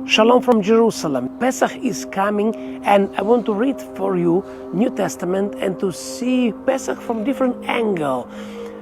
Shalom from Jerusalem. Pesach is coming, and I want to read for you New Testament and to see Pesach from different angle.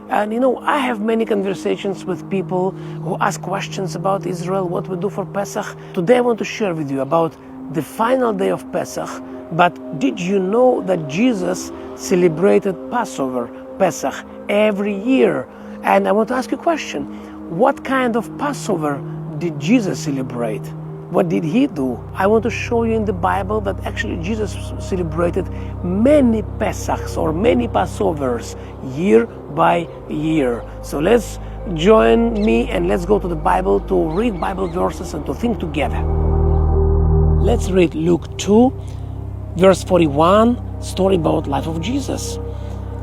And I have many conversations with people who ask questions about Israel, what we do for Pesach. Today I want to share with you about the final day of Pesach. But did you know that Jesus celebrated Passover, Pesach, every year? And I want to ask you a question. What kind of Passover did Jesus celebrate? What did he do? I want to show you in the Bible that actually Jesus celebrated many Pesachs or many Passovers year by year. So let's join me and let's go to the Bible to read Bible verses and to think together. Let's read Luke 2, verse 41, story about life of Jesus.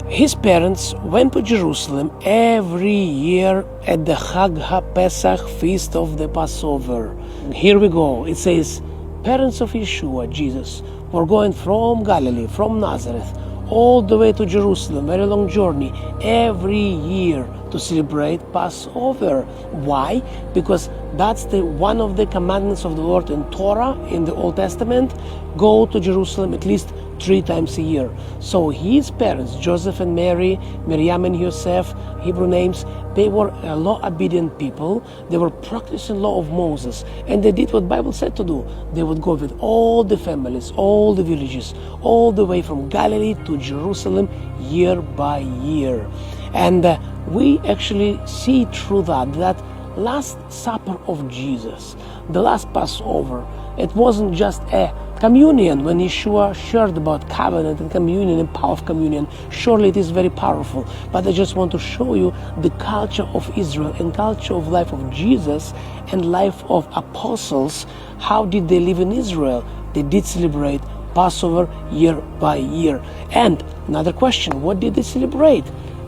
His parents went to Jerusalem every year at the Chag HaPesach, feast of the Passover. Here we go. It says, parents of Yeshua, Jesus, were going from Galilee, from Nazareth, all the way to Jerusalem, very long journey, every year to celebrate Passover. Why? Because that's one of the commandments of the Lord in Torah, in the Old Testament. Go to Jerusalem at least 3 times a year. So his parents, Joseph and Mary, Miriam and Yosef, Hebrew names, they were law-obedient people. They were practicing law of Moses, and they did what the Bible said to do. They would go with all the families, all the villages, all the way from Galilee to Jerusalem year by year. And we actually see through that Last Supper of Jesus, the last Passover, it wasn't just a communion when Yeshua shared about covenant and communion and power of communion. Surely it is very powerful, but I just want to show you the culture of Israel and culture of life of Jesus and life of apostles. How did they live in Israel? They did celebrate Passover year by year. And another question, what did they celebrate?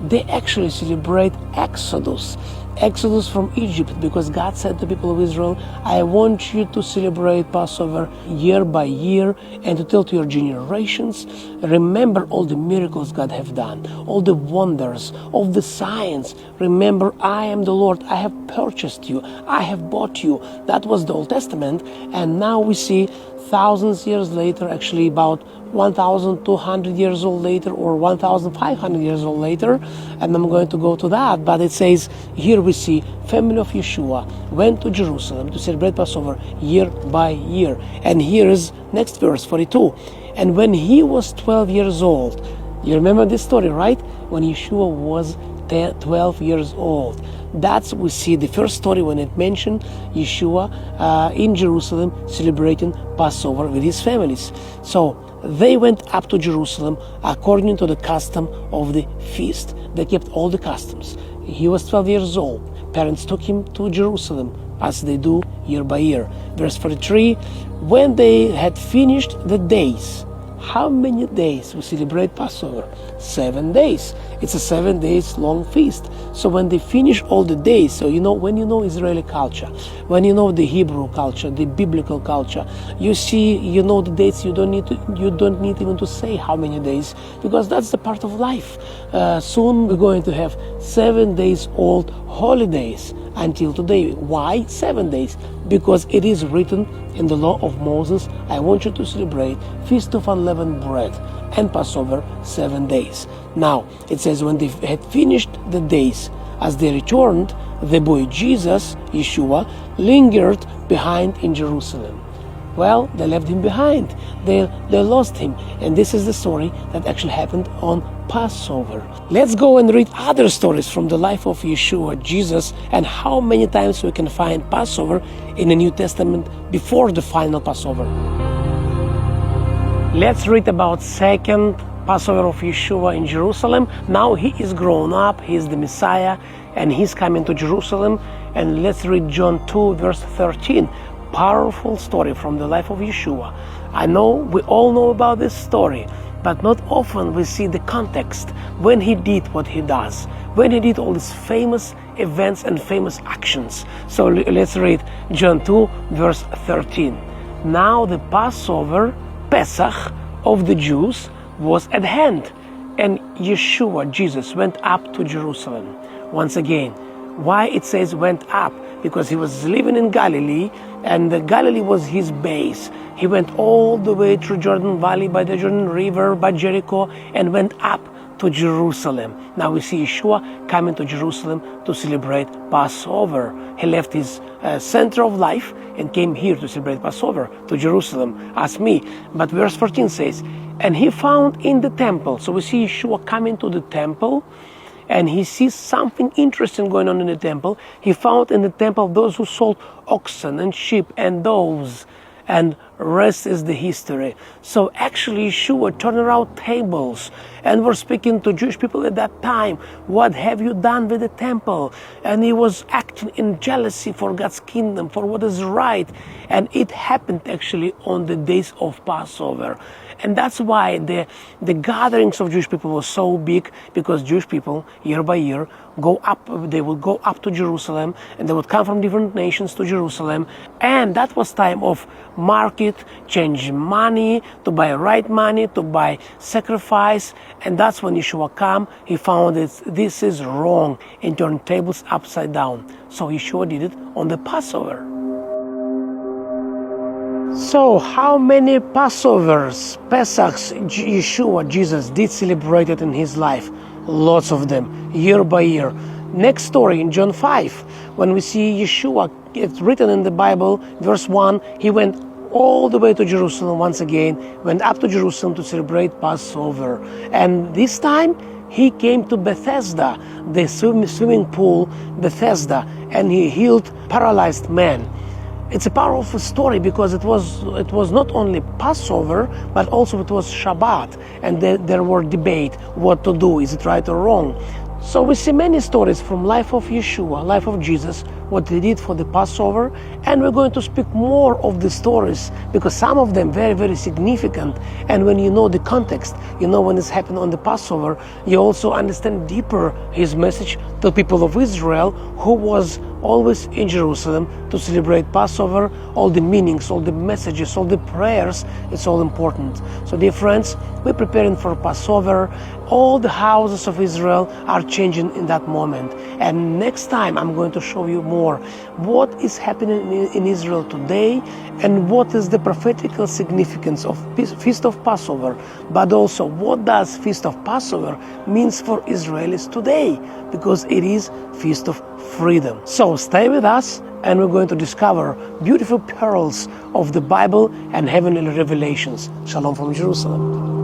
They actually celebrate Exodus from Egypt, because God said to the people of Israel, I want you to celebrate Passover year by year and to tell to your generations, remember all the miracles God have done, all the wonders, all the signs. Remember, I am the Lord, I have purchased you, I have bought you. That was the Old Testament, and now we see thousands years later, actually about 1,200 years old later or 1,500 years old later, and I'm going to go to that, but it says, here we see family of Yeshua went to Jerusalem to celebrate Passover year by year. And here is next verse, 42. And when he was 12 years old, you remember this story, right? When Yeshua was 12 years old. That's we see the first story when it mentioned Yeshua in Jerusalem celebrating Passover with his families. So they went up to Jerusalem according to the custom of the feast. They kept all the customs. He was 12 years old. Parents took him to Jerusalem as they do year by year. Verse 43, when they had finished the days. How many days we celebrate Passover? 7 days. It's a 7 days long feast. So when they finish all the days, so when you know Israeli culture, when you know the Hebrew culture, the biblical culture, you see, the dates. You don't need even to say how many days, because that's the part of life. Soon we're going to have 7 days old holidays until today. Why 7 days? Because it is written in the law of Moses, I want you to celebrate Feast of Unleavened Bread and Passover 7 days. Now, it says when they had finished the days, as they returned, the boy Jesus, Yeshua, lingered behind in Jerusalem. Well, they left him behind. They lost him. And this is the story that actually happened on Passover. Let's go and read other stories from the life of Yeshua, Jesus, and how many times we can find Passover in the New Testament before the final Passover. Let's read about second Passover of Yeshua in Jerusalem. Now he is grown up, he is the Messiah, and he's coming to Jerusalem. And let's read John 2, verse 13. Powerful story from the life of Yeshua. I know we all know about this story, but not often we see the context when he did what he does, when he did all these famous events and famous actions. So let's read John 2, verse 13. Now the Passover, Pesach, of the Jews was at hand, and Yeshua, Jesus, went up to Jerusalem. Once again, why it says went up? Because he was living in Galilee, And Galilee was his base. He went all the way through Jordan Valley, by the Jordan River, by Jericho, and went up to Jerusalem. Now we see Yeshua coming to Jerusalem to celebrate Passover. He left his center of life and came here to celebrate Passover, to Jerusalem, as me. But verse 14 says, and he found in the temple. So we see Yeshua coming to the temple, and he sees something interesting going on in the temple. He found in the temple those who sold oxen and sheep and doves, and rest is the history. So actually Yeshua turned around tables and was speaking to Jewish people at that time. What have you done with the temple? And he was acting in jealousy for God's kingdom, for what is right. And it happened actually on the days of Passover. And that's why the gatherings of Jewish people were so big, because Jewish people, year by year, they would go up to Jerusalem, and they would come from different nations to Jerusalem. And that was time of market, change money, to buy right money, to buy sacrifice. And that's when Yeshua came. He found this is wrong, and turned tables upside down. So Yeshua did it on the Passover. So how many Passovers, Pesachs, Yeshua, Jesus, did celebrate it in his life? Lots of them, year by year. Next story in John 5, when we see Yeshua, it's written in the Bible, verse 1, he went all the way to Jerusalem once again, went up to Jerusalem to celebrate Passover. And this time, he came to Bethesda, the swimming pool, Bethesda, and he healed paralyzed men. It's a powerful story because it was not only Passover, but also it was Shabbat, and there were debate what to do, is it right or wrong. So we see many stories from life of Yeshua, life of Jesus, what he did for the Passover, and we're going to speak more of the stories because some of them very, very significant. And when you know the context, you know when it's happened on the Passover, you also understand deeper his message to people of Israel who was always in Jerusalem to celebrate Passover. All the meanings, all the messages, all the prayers, it's all important. So dear friends, we're preparing for Passover. All the houses of Israel are changing in that moment. And next time I'm going to show you more what is happening in Israel today and what is the prophetical significance of Feast of Passover, but also what does Feast of Passover means for Israelis today, because it is Feast of Freedom. So stay with us, and we're going to discover beautiful pearls of the Bible and heavenly revelations. Shalom from Jerusalem.